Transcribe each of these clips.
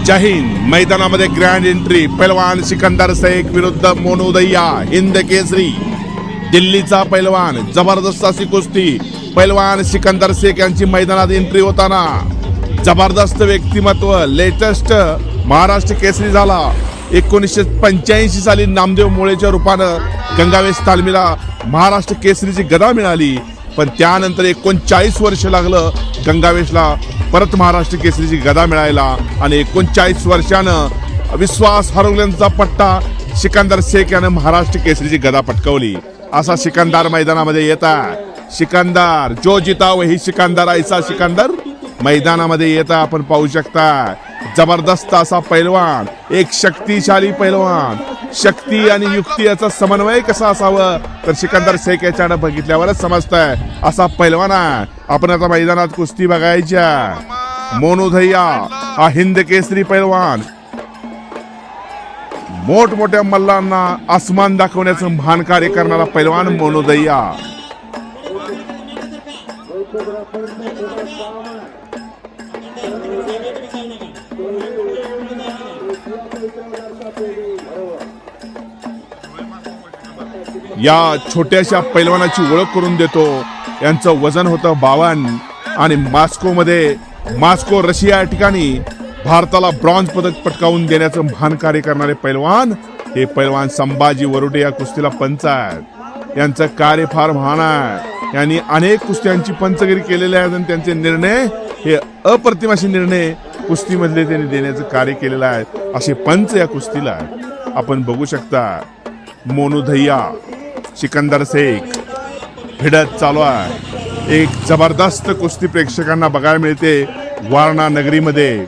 जय हिंद. मैदानामध्ये grand entry. पैलवान सिकंदर शेख विरुद्ध मोनू दहिया, हिंद केसरी. दिल्लीचा पैलवान, जबरदस्त अशी कुस्ती. पैलवान सिकंदर शेख यांची मैदानात एंट्री होताना जबरदस्त व्यक्तिमत्व. लेटेस्ट महाराष्ट्र केसरी झाला 1985 साली नामदेव मोळेच्या रूपानं गंगावेश तालमीला महाराष्ट्र केसरीची गदा मिळाली. पण त्यानंतर 39 वर्ष लागलं गंगावेशला परत महाराष्ट्र केसरीची गदा मिळायला आणि 39 वर्षानं विश्वास हरवल्यांचा पट्टा सिकंदर शेख यानं महाराष्ट्र केसरीची गदा पटकावली. असा सिकंदर मैदानामध्ये येता. सिकंदर जो जिता वही सिकंदर, ऐसा सिकंदर मैदानामध्ये येता आपण पाहू शकता. जबरदस्त असा पैलवान, एक शक्तिशाली पैलवान. शक्ती आणि युक्ती याचा समन्वय कसा असावं तर सिकंदर शेख याच्यानं बघितल्यावरच समजतंय. असा पैलवान आहे. आपण आता मैदानात कुस्ती बघायच्या. मोनू दहिया हा हिंद केसरी पैलवान, मोठमोठ्या मल्लांना आसमान दाखवण्याचं महान कार्य करणारा पैलवान मोनू दहिया. या छोट्याशा पैलवानाची ओळख करून देतो. यांचं वजन होतं 52 आणि मास्को रशिया या ठिकाणी भारताला ब्रॉन्झ पदक पटकावून देण्याचं महान कार्य करणारे पैलवान हे पैलवान संभाजी वरुटे या कुस्तीला पंच आहेत. यांचं कार्य फार महान आहे. यांनी अनेक कुस्त्यांची पंचगिरी केलेल्या आहेत आणि त्यांचे निर्णय हे अप्रतिम असे निर्णय कुस्तीमधले त्यांनी देण्याचं कार्य केलेलं आहे. असे पंच या कुस्तीला आहेत. आपण बघू शकता. मोनू दहिया, सिकंदर शेख भिडत चालू आहे. एक जबरदस्त कुस्ती प्रेक्षकांना बघायला मिळते वारणा नगरीमध्ये.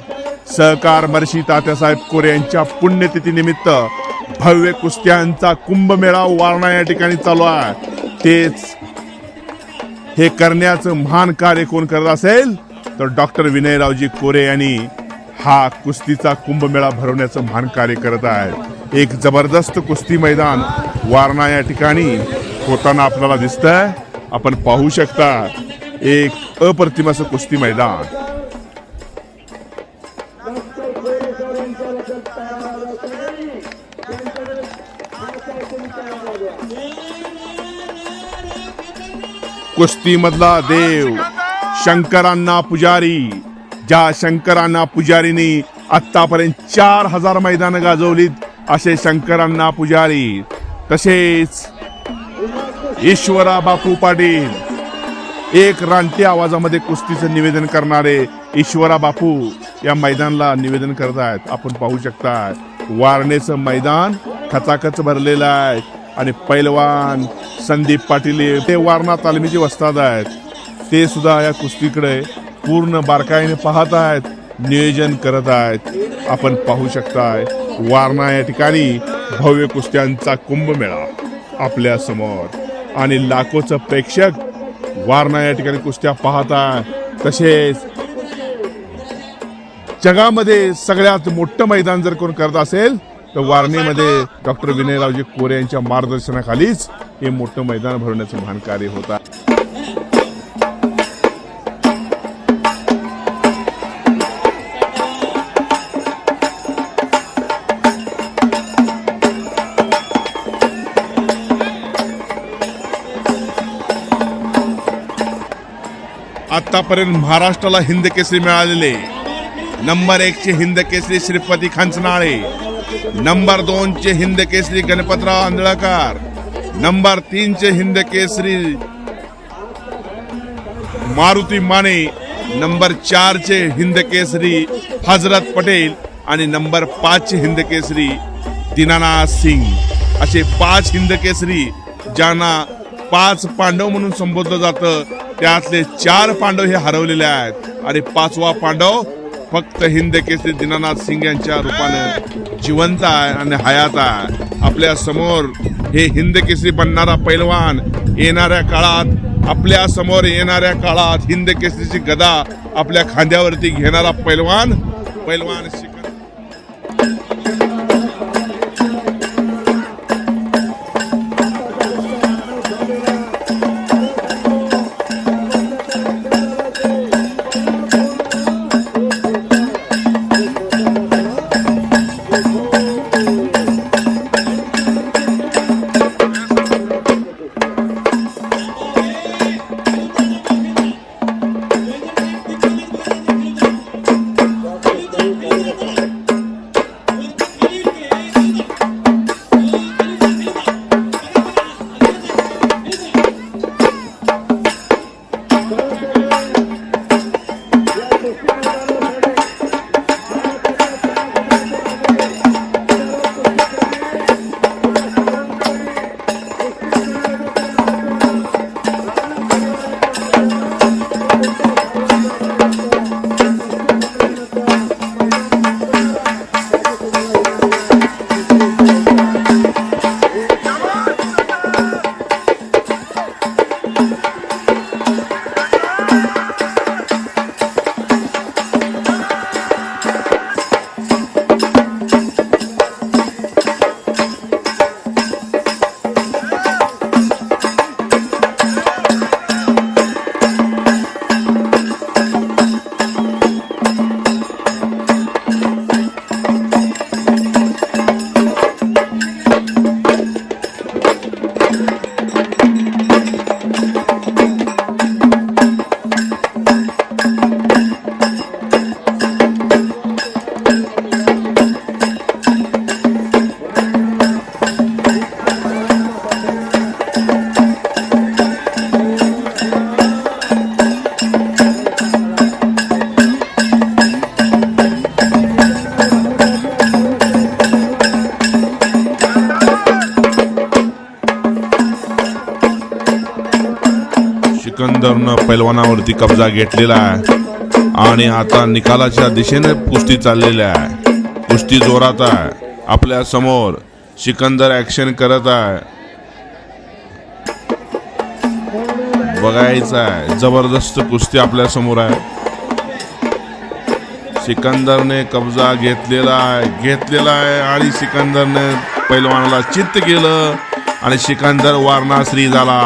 सहकार महर्षी तात्यासाहेब कोरे यांच्या पुण्यतिथी निमित्त भव्य कुस्त्यांचा कुंभमेळा वारणा या ठिकाणी चालू आहे. तेच हे करण्याचं महान कार्य कोण करत असेल तर डॉक्टर विनयरावजी कोरे यांनी हा कुस्तीचा कुंभमेळा भरवण्याचं महान कार्य करत आहेत. एक जबरदस्त कुस्ती मैदान वारणा या ठिकाणी होताना आपल्याला दिसतंय. आपण पाहू शकता एक अप्रतिम असं कुस्ती मैदान. कुस्ती मधला देव शंकरांना पुजारी. ज्या शंकरांना पुजारीनी आतापर्यंत 4000 मैदान गाजवलीत असे शंकरांना पुजारी. तसेच ईश्वरा बापू पाटील, एक रानटी आवाजामध्ये कुस्तीचं निवेदन करणारे ईश्वरा बापू या मैदानाला निवेदन करत आहेत. आपण पाहू शकता वारणेचं मैदान खचाखच भरलेलं आहे आणि पैलवान संदीप पाटील ते वारणा तालमीचे वस्ताद आहेत. ते सुद्धा या कुस्तीकडे पूर्ण बारकाईने पाहत आहेत, नियोजन करत आहेत. आपण पाहू शकताय वारणा या ठिकाणी भव्य कुस्त्यांचा कुंभमेळा आपल्या समोर आणि लाखोचं प्रेक्षक वारणा या ठिकाणी कुस्त्या पाहत आहे. तसेच जगामध्ये सगळ्यात मोठं मैदान जर कोण करत असेल तर वारणेमध्ये डॉक्टर विनयरावजी कोरे यांच्या मार्गदर्शनाखालीच हे मोठं मैदान भरवण्याचं महान कार्य होत आहे. आतापर्यंत महाराष्ट्राला हिंद केसरी मिळालेले नंबर 1 चे हिंद केसरी श्रीपती खंचनाळे, नंबर 2 चे हिंद केसरी गणपतराव आंधळकर, नंबर 3 चे हिंद केसरी मारुती माने, नंबर 4 चे हिंद केसरी हजरत पटेल आणि नंबर 5 चे हिंद केसरी दीनानाथ सिंग. असे 5 हिंद केसरी ज्यांना 5 पांडव म्हणून संबोधलं जातं. त्यातले 4 पांडव हे हरवलेले आहेत आणि 5वा पांडव फक्त हिंद केसरी दीनानाथ सिंग यांच्या रूपाने जिवंत आहे आणि हयात आहे. आपल्या समोर हे हिंद केसरी बनणारा पैलवान येणाऱ्या काळात, आपल्या समोर येणाऱ्या काळात हिंद केसरीची गदा आपल्या खांद्यावरती घेणारा पैलवान पैलवानावरती कब्जा घेतलेला आहे आणि आता निकालाच्या दिशेने कुस्ती चाललेली आहे. कुस्ती जोरात आहे. आपल्या समोर सिकंदर ऍक्शन करत आहे. बघायचं आहे, जबरदस्त कुस्ती आपल्या समोर आहे. सिकंदरने कब्जा घेतलेला आहे आणि सिकंदरने पैलवानाला चित्त केलं आणि सिकंदर वारणाश्री झाला.